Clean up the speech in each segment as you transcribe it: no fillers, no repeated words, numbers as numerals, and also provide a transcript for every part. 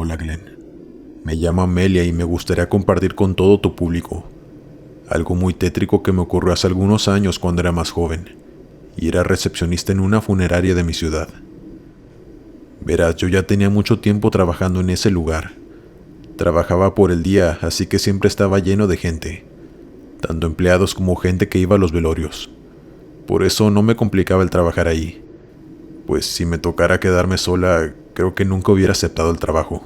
Hola Glenn, me llamo Amelia y me gustaría compartir con todo tu público algo muy tétrico que me ocurrió hace algunos años cuando era más joven y era recepcionista en una funeraria de mi ciudad. Verás, yo ya tenía mucho tiempo trabajando en ese lugar. Trabajaba por el día, así que siempre estaba lleno de gente, tanto empleados como gente que iba a los velorios. Por eso no me complicaba el trabajar ahí, pues si me tocara quedarme sola, creo que nunca hubiera aceptado el trabajo.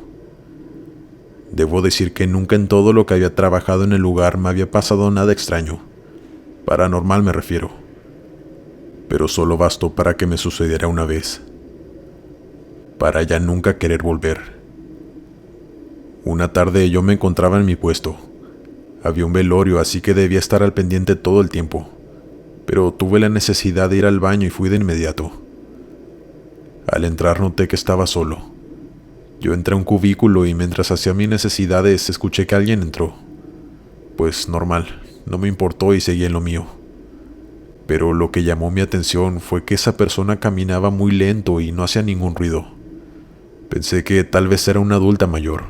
Debo decir que nunca en todo lo que había trabajado en el lugar me había pasado nada extraño. Paranormal me refiero. Pero solo bastó para que me sucediera una vez. Para ya nunca querer volver. Una tarde yo me encontraba en mi puesto. Había un velorio, así que debía estar al pendiente todo el tiempo. Pero tuve la necesidad de ir al baño y fui de inmediato. Al entrar noté que estaba solo. Yo entré a un cubículo y mientras hacía mis necesidades escuché que alguien entró. Pues normal, no me importó y seguí en lo mío. Pero lo que llamó mi atención fue que esa persona caminaba muy lento y no hacía ningún ruido. Pensé que tal vez era una adulta mayor.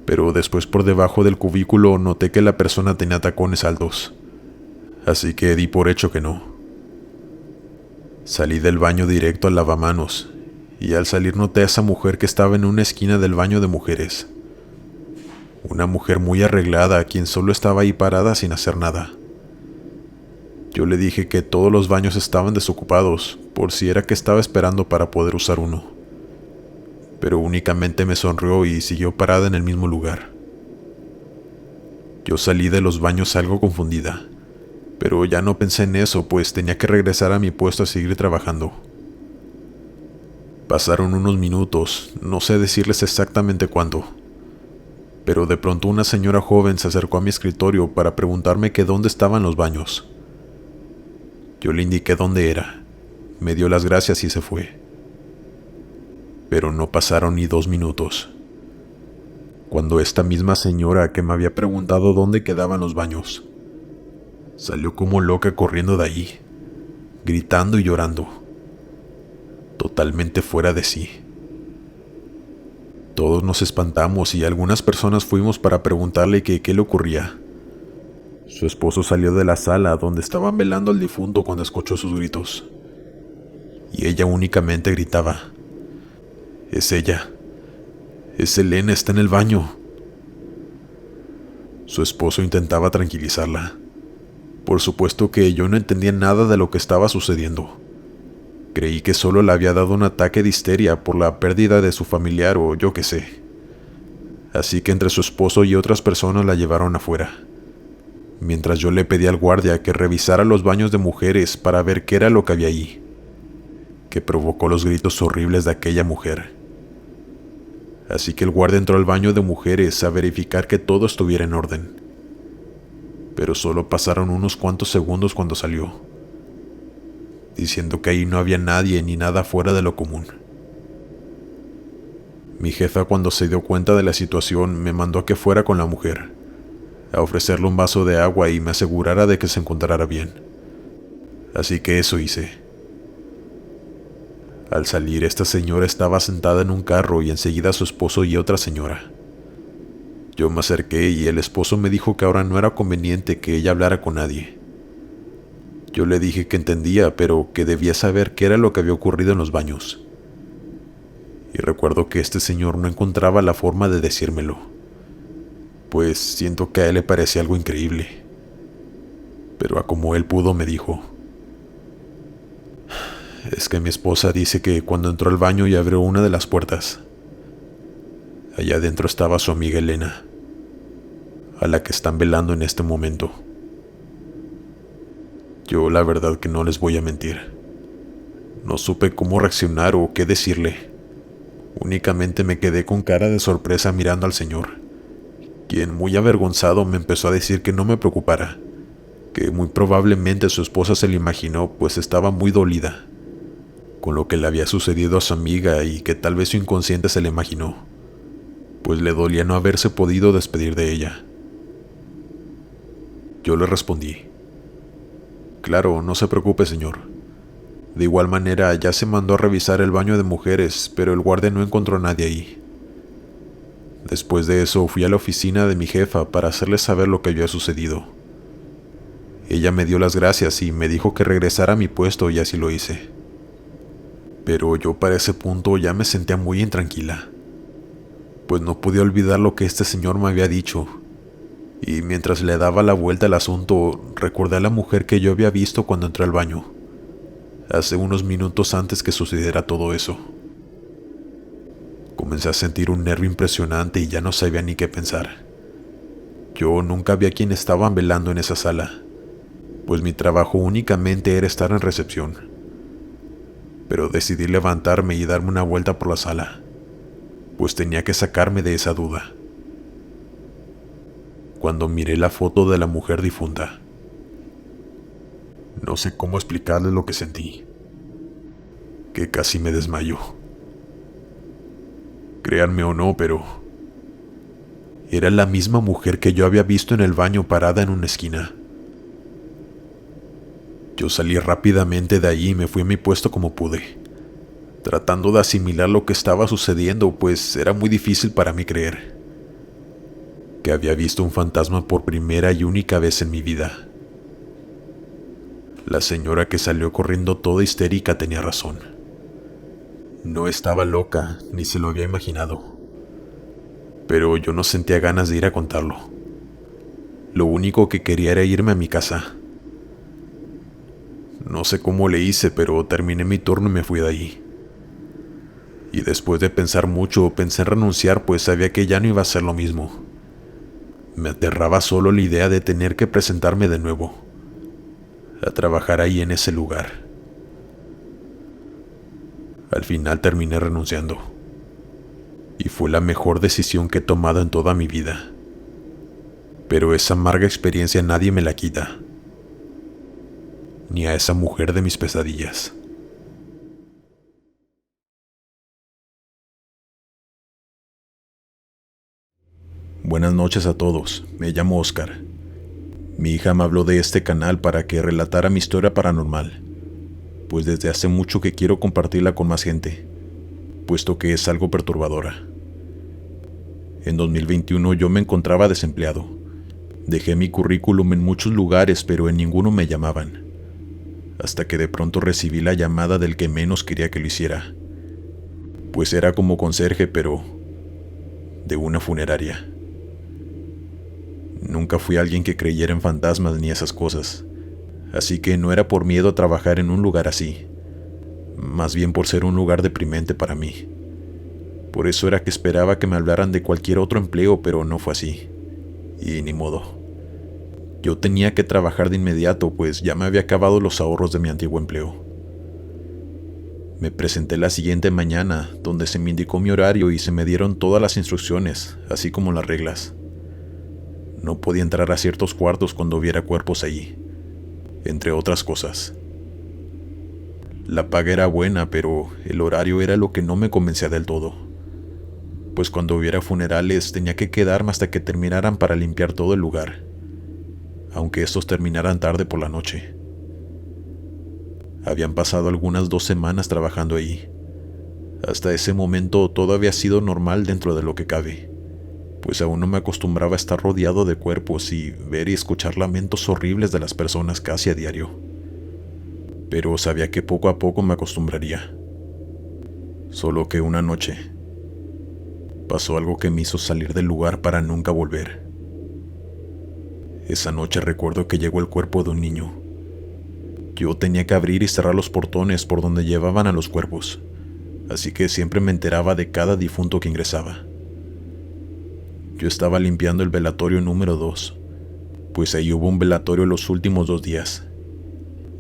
Pero después por debajo del cubículo noté que la persona tenía tacones altos. Así que di por hecho que no. Salí del baño directo al lavamanos y al salir noté a esa mujer que estaba en una esquina del baño de mujeres. Una mujer muy arreglada, quien solo estaba ahí parada sin hacer nada. Yo le dije que todos los baños estaban desocupados, por si era que estaba esperando para poder usar uno. Pero únicamente me sonrió y siguió parada en el mismo lugar. Yo salí de los baños algo confundida, pero ya no pensé en eso, pues tenía que regresar a mi puesto a seguir trabajando. Pasaron unos minutos, no sé decirles exactamente cuánto, pero de pronto una señora joven se acercó a mi escritorio para preguntarme que dónde estaban los baños. Yo le indiqué dónde era, me dio las gracias y se fue. Pero no pasaron ni 2 minutos, cuando esta misma señora que me había preguntado dónde quedaban los baños, salió como loca corriendo de ahí, gritando y llorando, totalmente fuera de sí. Todos nos espantamos y algunas personas fuimos para preguntarle que qué le ocurría. Su esposo salió de la sala donde estaban velando al difunto cuando escuchó sus gritos. Y ella únicamente gritaba: «Es ella. Es Elena, está en el baño». Su esposo intentaba tranquilizarla. Por supuesto que yo no entendía nada de lo que estaba sucediendo. Creí que solo le había dado un ataque de histeria por la pérdida de su familiar o yo qué sé. Así que entre su esposo y otras personas la llevaron afuera, mientras yo le pedí al guardia que revisara los baños de mujeres para ver qué era lo que había ahí, que provocó los gritos horribles de aquella mujer. Así que el guardia entró al baño de mujeres a verificar que todo estuviera en orden. Pero solo pasaron unos cuantos segundos cuando salió, diciendo que ahí no había nadie ni nada fuera de lo común. Mi jefa, cuando se dio cuenta de la situación, me mandó a que fuera con la mujer, a ofrecerle un vaso de agua y me asegurara de que se encontrara bien. Así que eso hice. Al salir, esta señora estaba sentada en un carro y enseguida su esposo y otra señora. Yo me acerqué y el esposo me dijo que ahora no era conveniente que ella hablara con nadie. Yo le dije que entendía, pero que debía saber qué era lo que había ocurrido en los baños. Y recuerdo que este señor no encontraba la forma de decírmelo, pues siento que a él le parecía algo increíble. Pero a como él pudo me dijo: «Es que mi esposa dice que cuando entró al baño y abrió una de las puertas, allá adentro estaba su amiga Elena, a la que están velando en este momento». Yo la verdad que no les voy a mentir. No supe cómo reaccionar o qué decirle. Únicamente me quedé con cara de sorpresa mirando al señor, quien muy avergonzado me empezó a decir que no me preocupara, que muy probablemente su esposa se lo imaginó, pues estaba muy dolida con lo que le había sucedido a su amiga y que tal vez su inconsciente se le imaginó, pues le dolía no haberse podido despedir de ella. Yo le respondí: «Claro, no se preocupe, señor. De igual manera, ya se mandó a revisar el baño de mujeres, pero el guardia no encontró a nadie ahí. Después de eso fui a la oficina de mi jefa para hacerle saber lo que había sucedido. Ella me dio las gracias y me dijo que regresara a mi puesto y así lo hice. Pero yo para ese punto ya me sentía muy intranquila, pues no podía olvidar lo que este señor me había dicho, y mientras le daba la vuelta al asunto, recordé a la mujer que yo había visto cuando entré al baño, hace unos minutos antes que sucediera todo eso. Comencé a sentir un nervio impresionante y ya no sabía ni qué pensar. Yo nunca vi a quien estaban velando en esa sala, pues mi trabajo únicamente era estar en recepción. Pero decidí levantarme y darme una vuelta por la sala, pues tenía que sacarme de esa duda. Cuando miré la foto de la mujer difunta, no sé cómo explicarles lo que sentí, que casi me desmayó. Créanme o no, pero era la misma mujer que yo había visto en el baño parada en una esquina. Yo salí rápidamente de allí y me fui a mi puesto como pude, tratando de asimilar lo que estaba sucediendo, pues era muy difícil para mí creer que había visto un fantasma por primera y única vez en mi vida. La señora que salió corriendo toda histérica tenía razón. No estaba loca, ni se lo había imaginado, pero yo no sentía ganas de ir a contarlo. Lo único que quería era irme a mi casa. No sé cómo le hice, pero terminé mi turno y me fui de allí. Y después de pensar mucho, pensé en renunciar, pues sabía que ya no iba a ser lo mismo. Me aterraba solo la idea de tener que presentarme de nuevo, a trabajar ahí en ese lugar. Al final terminé renunciando, y fue la mejor decisión que he tomado en toda mi vida. Pero esa amarga experiencia nadie me la quita, ni a esa mujer de mis pesadillas. Buenas noches a todos, me llamo Oscar. Mi hija me habló de este canal para que relatara mi historia paranormal, pues desde hace mucho que quiero compartirla con más gente, puesto que es algo perturbadora. En 2021 yo me encontraba desempleado. Dejé mi currículum en muchos lugares, pero en ninguno me llamaban, hasta que de pronto recibí la llamada del que menos quería que lo hiciera, pues era como conserje, pero de una funeraria. Nunca fui alguien que creyera en fantasmas ni esas cosas, así que no era por miedo a trabajar en un lugar así, más bien por ser un lugar deprimente para mí. Por eso era que esperaba que me hablaran de cualquier otro empleo, pero no fue así, y ni modo. Yo tenía que trabajar de inmediato, pues ya me había acabado los ahorros de mi antiguo empleo. Me presenté la siguiente mañana, donde se me indicó mi horario y se me dieron todas las instrucciones, así como las reglas. No podía entrar a ciertos cuartos cuando hubiera cuerpos allí, entre otras cosas. La paga era buena, pero el horario era lo que no me convencía del todo, pues cuando hubiera funerales tenía que quedarme hasta que terminaran para limpiar todo el lugar, aunque estos terminaran tarde por la noche. Habían pasado algunas 2 semanas trabajando ahí. Hasta ese momento todo había sido normal dentro de lo que cabe, pues aún no me acostumbraba a estar rodeado de cuerpos y ver y escuchar lamentos horribles de las personas casi a diario. Pero sabía que poco a poco me acostumbraría. Solo que una noche pasó algo que me hizo salir del lugar para nunca volver. Esa noche recuerdo que llegó el cuerpo de un niño. Yo tenía que abrir y cerrar los portones por donde llevaban a los cuerpos, así que siempre me enteraba de cada difunto que ingresaba. Yo estaba limpiando el velatorio número 2, pues ahí hubo un velatorio los últimos 2 días,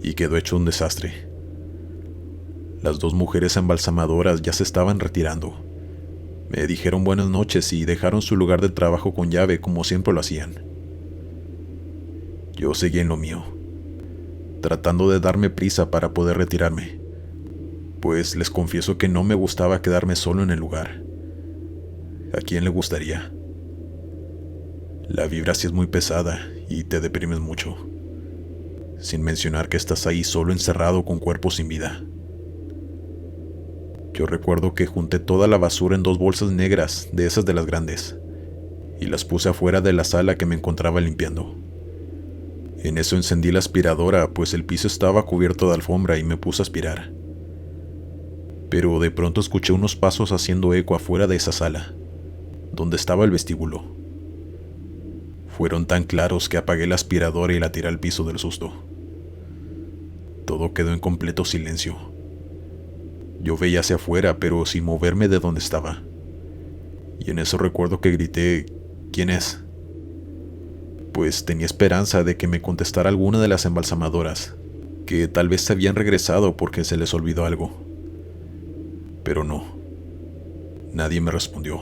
y quedó hecho un desastre. Las 2 mujeres embalsamadoras ya se estaban retirando. Me dijeron buenas noches y dejaron su lugar de trabajo con llave como siempre lo hacían. Yo seguí en lo mío, tratando de darme prisa para poder retirarme, pues les confieso que no me gustaba quedarme solo en el lugar. ¿A quién le gustaría? La vibra sí es muy pesada y te deprimes mucho, sin mencionar que estás ahí solo encerrado con cuerpos sin vida. Yo recuerdo que junté toda la basura en 2 bolsas negras, de esas de las grandes, y las puse afuera de la sala que me encontraba limpiando. En eso encendí la aspiradora, pues el piso estaba cubierto de alfombra y me puse a aspirar. Pero de pronto escuché unos pasos haciendo eco afuera de esa sala, donde estaba el vestíbulo. Fueron tan claros que apagué la aspiradora y la tiré al piso del susto. Todo quedó en completo silencio. Yo veía hacia afuera, pero sin moverme de donde estaba. Y en eso recuerdo que grité: ¿quién es? Pues tenía esperanza de que me contestara alguna de las embalsamadoras, que tal vez se habían regresado porque se les olvidó algo. Pero no. Nadie me respondió.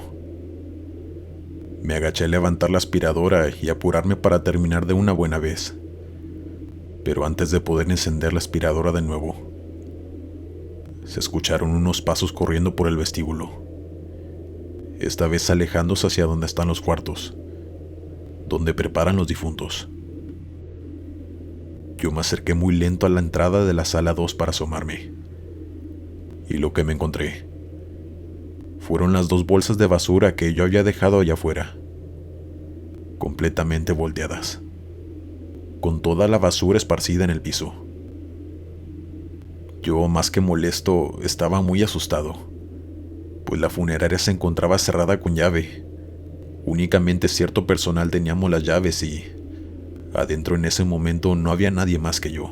Me agaché a levantar la aspiradora y apurarme para terminar de una buena vez. Pero antes de poder encender la aspiradora de nuevo, se escucharon unos pasos corriendo por el vestíbulo, esta vez alejándose hacia donde están los cuartos, donde preparan los difuntos. Yo me acerqué muy lento a la entrada de la sala 2 para asomarme, y lo que me encontré fueron las 2 bolsas de basura que yo había dejado allá afuera, completamente volteadas, con toda la basura esparcida en el piso. Yo, más que molesto, estaba muy asustado, pues la funeraria se encontraba cerrada con llave. Únicamente cierto personal teníamos las llaves y adentro en ese momento no había nadie más que yo.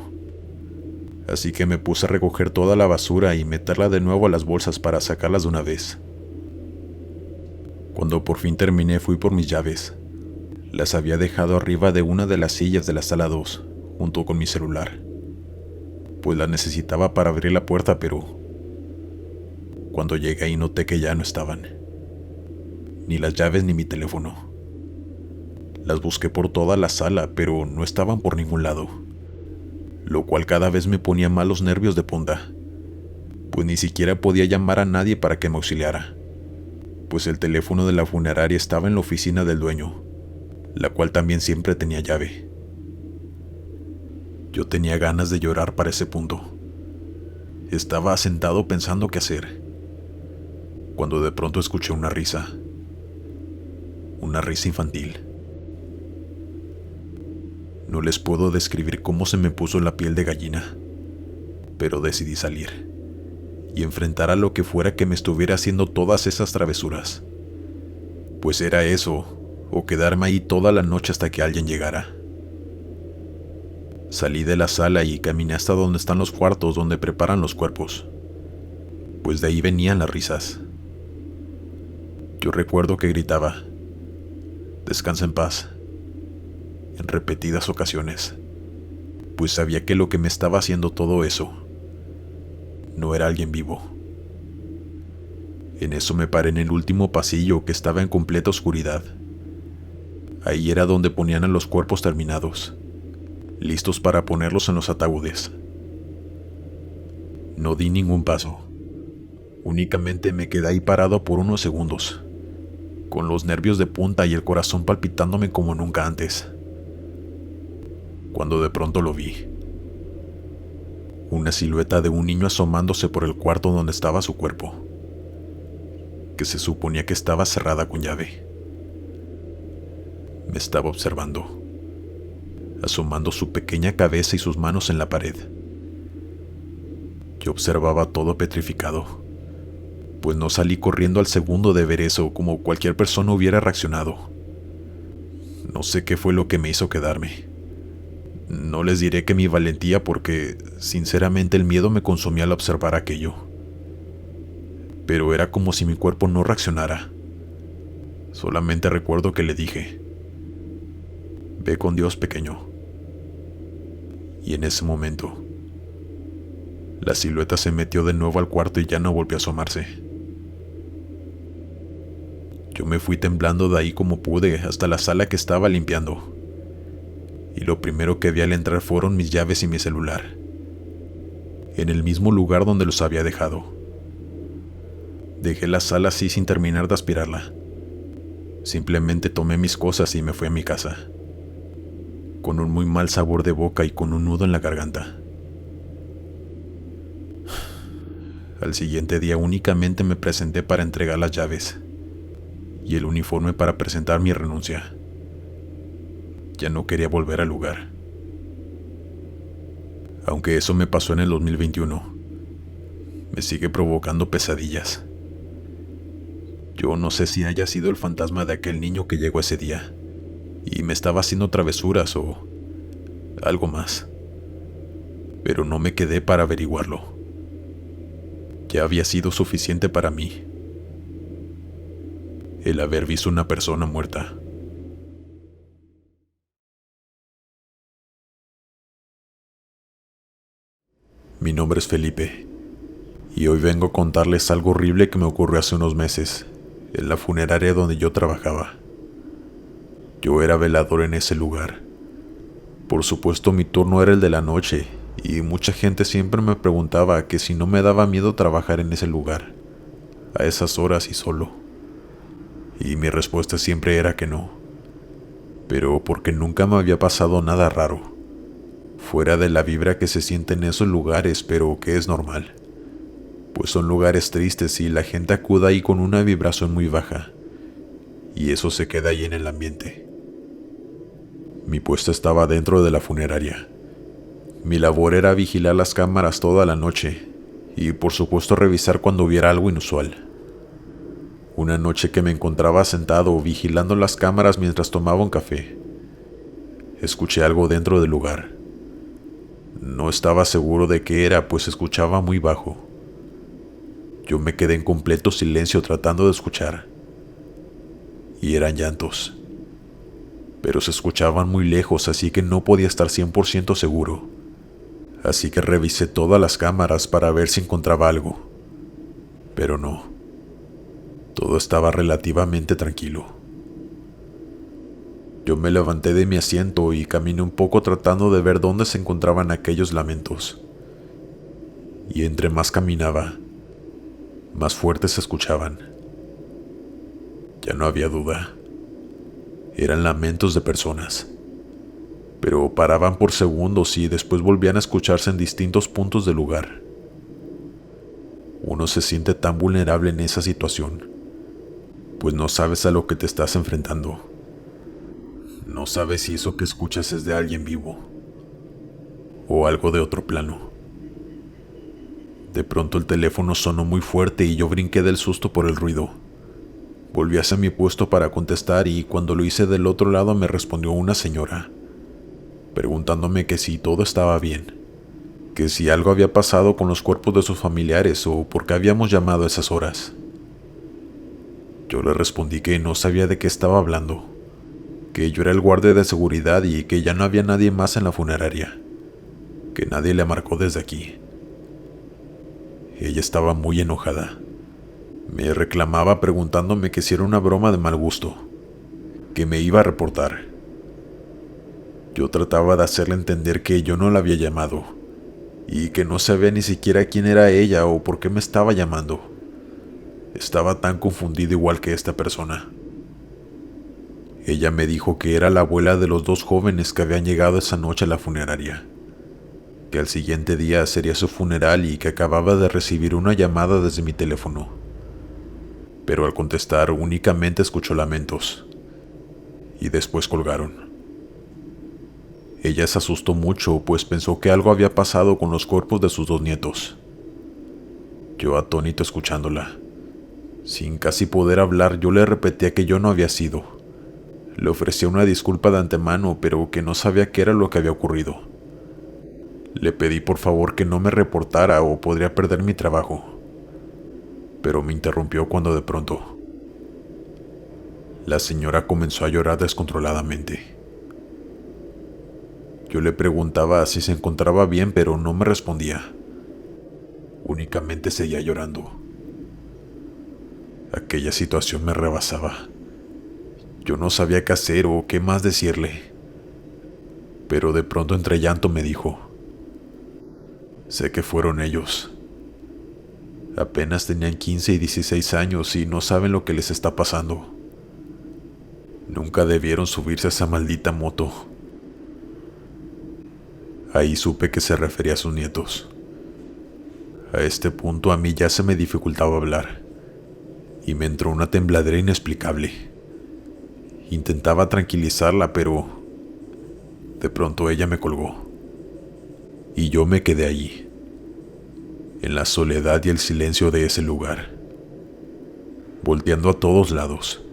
Así que me puse a recoger toda la basura y meterla de nuevo a las bolsas para sacarlas de una vez. Cuando por fin terminé, fui por mis llaves. Las había dejado arriba de una de las sillas de la sala 2, junto con mi celular, pues las necesitaba para abrir la puerta, pero cuando llegué ahí noté que ya no estaban. Ni las llaves ni mi teléfono. Las busqué por toda la sala, pero no estaban por ningún lado, lo cual cada vez me ponía más los nervios de punta, pues ni siquiera podía llamar a nadie para que me auxiliara, pues el teléfono de la funeraria estaba en la oficina del dueño, la cual también siempre tenía llave. Yo tenía ganas de llorar para ese punto. Estaba sentado pensando qué hacer, cuando de pronto escuché una risa infantil. No les puedo describir cómo se me puso la piel de gallina, pero decidí salir y enfrentar a lo que fuera que me estuviera haciendo todas esas travesuras, pues era eso, o quedarme ahí toda la noche hasta que alguien llegara. Salí de la sala y caminé hasta donde están los cuartos donde preparan los cuerpos, pues de ahí venían las risas. Yo recuerdo que gritaba: «Descansa en paz», en repetidas ocasiones, pues sabía que lo que me estaba haciendo todo eso no era alguien vivo. En eso me paré en el último pasillo, que estaba en completa oscuridad. Ahí era donde ponían a los cuerpos terminados, listos para ponerlos en los ataúdes. No di ningún paso. Únicamente me quedé ahí parado por unos segundos, con los nervios de punta y el corazón palpitándome como nunca antes, cuando de pronto lo vi. Una silueta de un niño asomándose por el cuarto donde estaba su cuerpo, que se suponía que estaba cerrada con llave. Me estaba observando, asomando su pequeña cabeza y sus manos en la pared. Yo observaba todo petrificado, pues no salí corriendo al segundo de ver eso como cualquier persona hubiera reaccionado. No sé qué fue lo que me hizo quedarme. No les diré que mi valentía, porque sinceramente el miedo me consumía al observar aquello. Pero era como si mi cuerpo no reaccionara. Solamente recuerdo que le dije: «Ve con Dios, pequeño». Y en ese momento, la silueta se metió de nuevo al cuarto y ya no volvió a asomarse. Yo me fui temblando de ahí como pude hasta la sala que estaba limpiando. Y lo primero que vi al entrar fueron mis llaves y mi celular, en el mismo lugar donde los había dejado. Dejé la sala así sin terminar de aspirarla. Simplemente tomé mis cosas y me fui a mi casa, con un muy mal sabor de boca y con un nudo en la garganta. Al siguiente día únicamente me presenté para entregar las llaves y el uniforme para presentar mi renuncia. Ya no quería volver al lugar. Aunque eso me pasó en el 2021, me sigue provocando pesadillas. Yo no sé si haya sido el fantasma de aquel niño que llegó ese día y me estaba haciendo travesuras o algo más, pero no me quedé para averiguarlo. Ya había sido suficiente para mí el haber visto una persona muerta. Mi nombre es Felipe y hoy vengo a contarles algo horrible que me ocurrió hace unos meses en la funeraria donde yo trabajaba. Yo era velador en ese lugar. Por supuesto, mi turno era el de la noche y mucha gente siempre me preguntaba que si no me daba miedo trabajar en ese lugar, a esas horas y solo. Y mi respuesta siempre era que no, pero porque nunca me había pasado nada raro, fuera de la vibra que se siente en esos lugares, pero que es normal, pues son lugares tristes y la gente acude ahí con una vibración muy baja, y eso se queda ahí en el ambiente. Mi puesto estaba dentro de la funeraria. Mi labor era vigilar las cámaras toda la noche y por supuesto revisar cuando hubiera algo inusual. Una noche que me encontraba sentado vigilando las cámaras mientras tomaba un café, escuché algo dentro del lugar. No estaba seguro de qué era, pues escuchaba muy bajo. Yo me quedé en completo silencio tratando de escuchar. Y eran llantos. Pero se escuchaban muy lejos, así que no podía estar 100% seguro. Así que revisé todas las cámaras para ver si encontraba algo. Pero no. Todo estaba relativamente tranquilo. Yo me levanté de mi asiento y caminé un poco tratando de ver dónde se encontraban aquellos lamentos. Y entre más caminaba, más fuertes se escuchaban. Ya no había duda. Eran lamentos de personas. Pero paraban por segundos y después volvían a escucharse en distintos puntos del lugar. Uno se siente tan vulnerable en esa situación, pues no sabes a lo que te estás enfrentando. No sabes si eso que escuchas es de alguien vivo o algo de otro plano. De pronto el teléfono sonó muy fuerte y yo brinqué del susto por el ruido. Volví hacia mi puesto para contestar y cuando lo hice del otro lado me respondió una señora, preguntándome que si todo estaba bien, que si algo había pasado con los cuerpos de sus familiares o por qué habíamos llamado a esas horas. Yo le respondí que no sabía de qué estaba hablando, que yo era el guardia de seguridad y que ya no había nadie más en la funeraria, que nadie le marcó desde aquí. Ella estaba muy enojada. Me reclamaba preguntándome que si era una broma de mal gusto, que me iba a reportar. Yo trataba de hacerle entender que yo no la había llamado y que no sabía ni siquiera quién era ella o por qué me estaba llamando. Estaba tan confundido igual que esta persona. Ella me dijo que era la abuela de los dos jóvenes que habían llegado esa noche a la funeraria, que al siguiente día sería su funeral y que acababa de recibir una llamada desde mi teléfono. Pero al contestar únicamente escuchó lamentos y después colgaron. Ella se asustó mucho, pues pensó que algo había pasado con los cuerpos de sus dos nietos. Yo atónito escuchándola. Sin casi poder hablar, yo le repetía que yo no había sido. Le ofrecía una disculpa de antemano, pero que no sabía qué era lo que había ocurrido. Le pedí por favor que no me reportara o podría perder mi trabajo. Pero me interrumpió cuando de pronto la señora comenzó a llorar descontroladamente. Yo le preguntaba si se encontraba bien, pero no me respondía. Únicamente seguía llorando. Aquella situación me rebasaba. Yo no sabía qué hacer o qué más decirle. Pero de pronto entre llanto me dijo: sé que fueron ellos. Apenas tenían 15 y 16 años y no saben lo que les está pasando. Nunca debieron subirse a esa maldita moto. Ahí supe que se refería a sus nietos. A este punto a mí ya se me dificultaba hablar y me entró una tembladera inexplicable. Intentaba tranquilizarla, pero de pronto ella me colgó y yo me quedé allí, en la soledad y el silencio de ese lugar, volteando a todos lados,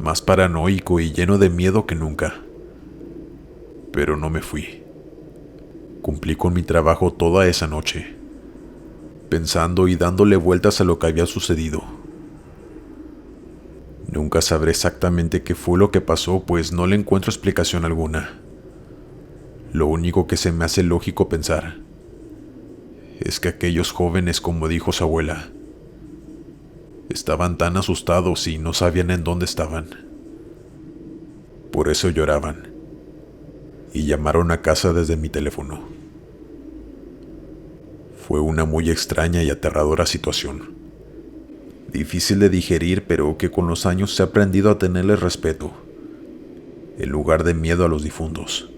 más paranoico y lleno de miedo que nunca. Pero no me fui. Cumplí con mi trabajo toda esa noche, pensando y dándole vueltas a lo que había sucedido. Nunca sabré exactamente qué fue lo que pasó, pues no le encuentro explicación alguna. Lo único que se me hace lógico pensar es que aquellos jóvenes, como dijo su abuela, estaban tan asustados y no sabían en dónde estaban. Por eso lloraban y llamaron a casa desde mi teléfono. Fue una muy extraña y aterradora situación. Difícil de digerir, pero que con los años se ha aprendido a tenerle respeto, en lugar de miedo a los difuntos.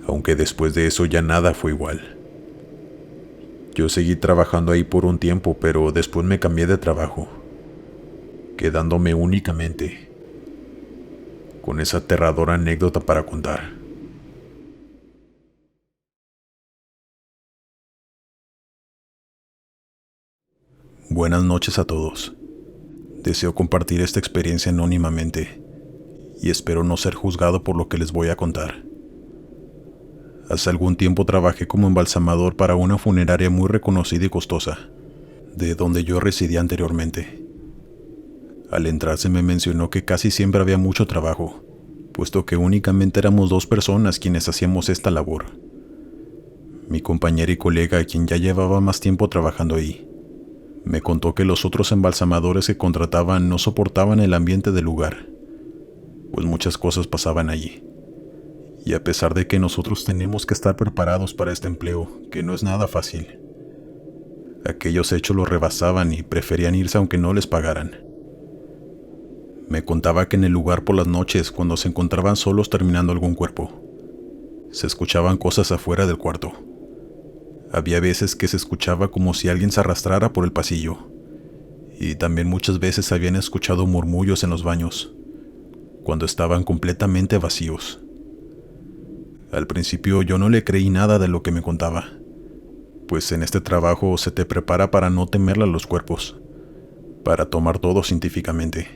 Aunque después de eso ya nada fue igual. Yo seguí trabajando ahí por un tiempo, pero después me cambié de trabajo, quedándome únicamente con esa aterradora anécdota para contar. Buenas noches a todos. Deseo compartir esta experiencia anónimamente y espero no ser juzgado por lo que les voy a contar. Hace algún tiempo trabajé como embalsamador para una funeraria muy reconocida y costosa, de donde yo residía anteriormente. Al entrar se me mencionó que casi siempre había mucho trabajo, puesto que únicamente éramos 2 personas quienes hacíamos esta labor. Mi compañera y colega, quien ya llevaba más tiempo trabajando ahí, me contó que los otros embalsamadores que contrataban no soportaban el ambiente del lugar, pues muchas cosas pasaban allí. Y a pesar de que nosotros tenemos que estar preparados para este empleo, que no es nada fácil, aquellos hechos los rebasaban y preferían irse aunque no les pagaran. Me contaba que en el lugar por las noches, cuando se encontraban solos terminando algún cuerpo, se escuchaban cosas afuera del cuarto. Había veces que se escuchaba como si alguien se arrastrara por el pasillo, y también muchas veces habían escuchado murmullos en los baños, cuando estaban completamente vacíos. Al principio yo no le creí nada de lo que me contaba, pues en este trabajo se te prepara para no temerle a los cuerpos, para tomar todo científicamente.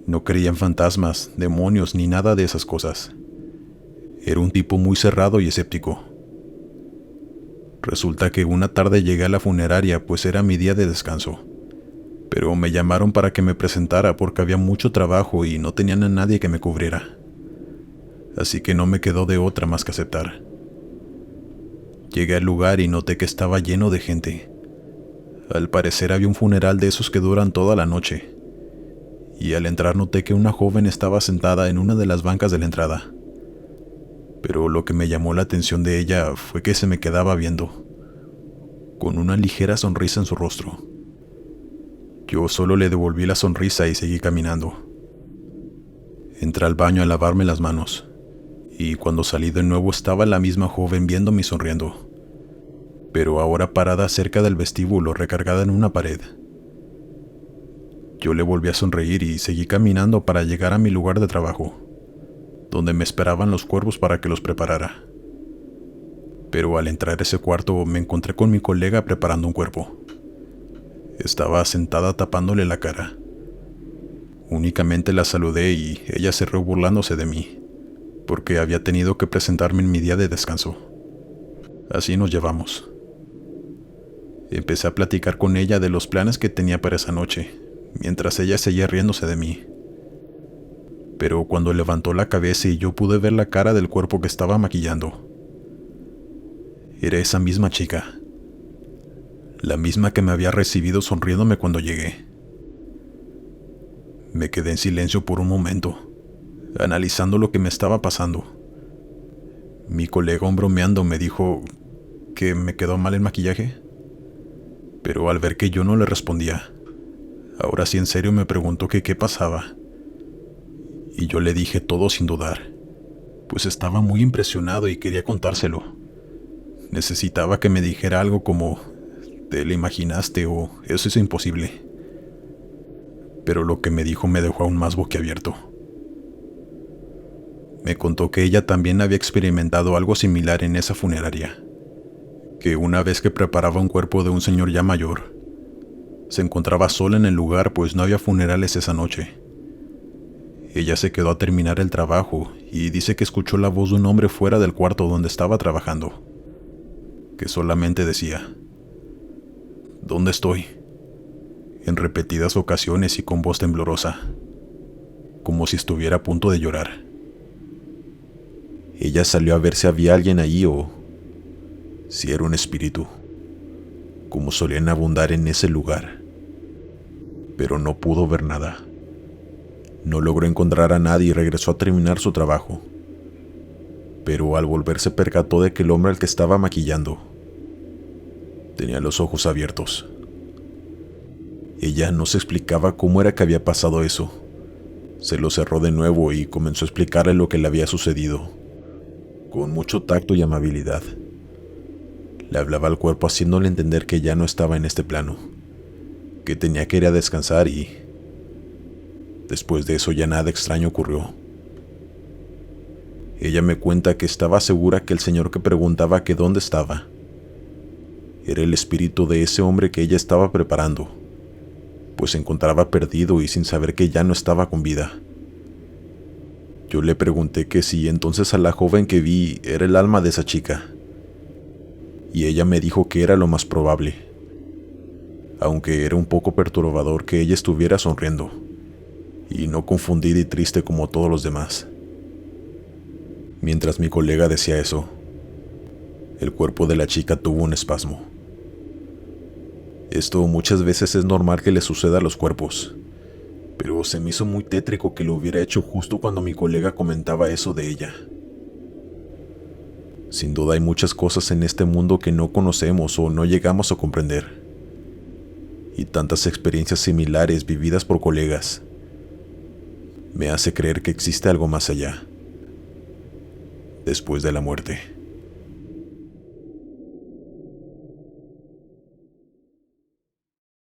No creía en fantasmas, demonios ni nada de esas cosas. Era un tipo muy cerrado y escéptico. Resulta que una tarde llegué a la funeraria, pues era mi día de descanso, pero me llamaron para que me presentara porque había mucho trabajo y no tenían a nadie que me cubriera. Así que no me quedó de otra más que aceptar. Llegué al lugar y noté que estaba lleno de gente. Al parecer había un funeral de esos que duran toda la noche, y al entrar noté que una joven estaba sentada en una de las bancas de la entrada. Pero lo que me llamó la atención de ella fue que se me quedaba viendo, con una ligera sonrisa en su rostro. Yo solo le devolví la sonrisa y seguí caminando. Entré al baño a lavarme las manos, y cuando salí de nuevo estaba la misma joven viéndome y sonriendo, pero ahora parada cerca del vestíbulo, recargada en una pared. Yo le volví a sonreír y seguí caminando para llegar a mi lugar de trabajo, donde me esperaban los cuervos para que los preparara. Pero al entrar a ese cuarto me encontré con mi colega preparando un cuerpo. Estaba sentada tapándole la cara. Únicamente la saludé y ella se rió burlándose de mí, porque había tenido que presentarme en mi día de descanso. Así nos llevamos. Empecé a platicar con ella de los planes que tenía para esa noche, mientras ella seguía riéndose de mí. Pero cuando levantó la cabeza y yo pude ver la cara del cuerpo que estaba maquillando, era esa misma chica, la misma que me había recibido sonriéndome cuando llegué. Me quedé en silencio por un momento, analizando lo que me estaba pasando. Mi colega, bromeando, me dijo que me quedó mal el maquillaje, pero al ver que yo no le respondía, ahora sí en serio me preguntó que qué pasaba. Y yo le dije todo sin dudar, pues estaba muy impresionado y quería contárselo. Necesitaba que me dijera algo como te la imaginaste o eso es imposible. Pero lo que me dijo me dejó aún más boquiabierto. Me contó que ella también había experimentado algo similar en esa funeraria, que una vez que preparaba un cuerpo de un señor ya mayor, se encontraba sola en el lugar pues no había funerales esa noche. Ella se quedó a terminar el trabajo y dice que escuchó la voz de un hombre fuera del cuarto donde estaba trabajando, que solamente decía: ¿Dónde estoy?, en repetidas ocasiones y con voz temblorosa, como si estuviera a punto de llorar. Ella salió a ver si había alguien allí o si era un espíritu, como solían abundar en ese lugar, pero no pudo ver nada. No logró encontrar a nadie y regresó a terminar su trabajo, pero al volver se percató de que el hombre al que estaba maquillando tenía los ojos abiertos. Ella no se explicaba cómo era que había pasado eso. Se lo cerró de nuevo y comenzó a explicarle lo que le había sucedido, con mucho tacto y amabilidad. Le hablaba al cuerpo haciéndole entender que ya no estaba en este plano, que tenía que ir a descansar y después de eso ya nada extraño ocurrió. Ella me cuenta que estaba segura que el señor que preguntaba que dónde estaba era el espíritu de ese hombre que ella estaba preparando, pues se encontraba perdido y sin saber que ya no estaba con vida. Yo le pregunté que si entonces a la joven que vi era el alma de esa chica, y ella me dijo que era lo más probable, aunque era un poco perturbador que ella estuviera sonriendo, y no confundida y triste como todos los demás. Mientras mi colega decía eso, el cuerpo de la chica tuvo un espasmo. Esto muchas veces es normal que le suceda a los cuerpos, pero se me hizo muy tétrico que lo hubiera hecho justo cuando mi colega comentaba eso de ella. Sin duda hay muchas cosas en este mundo que no conocemos o no llegamos a comprender, y tantas experiencias similares vividas por colegas me hace creer que existe algo más allá, después de la muerte.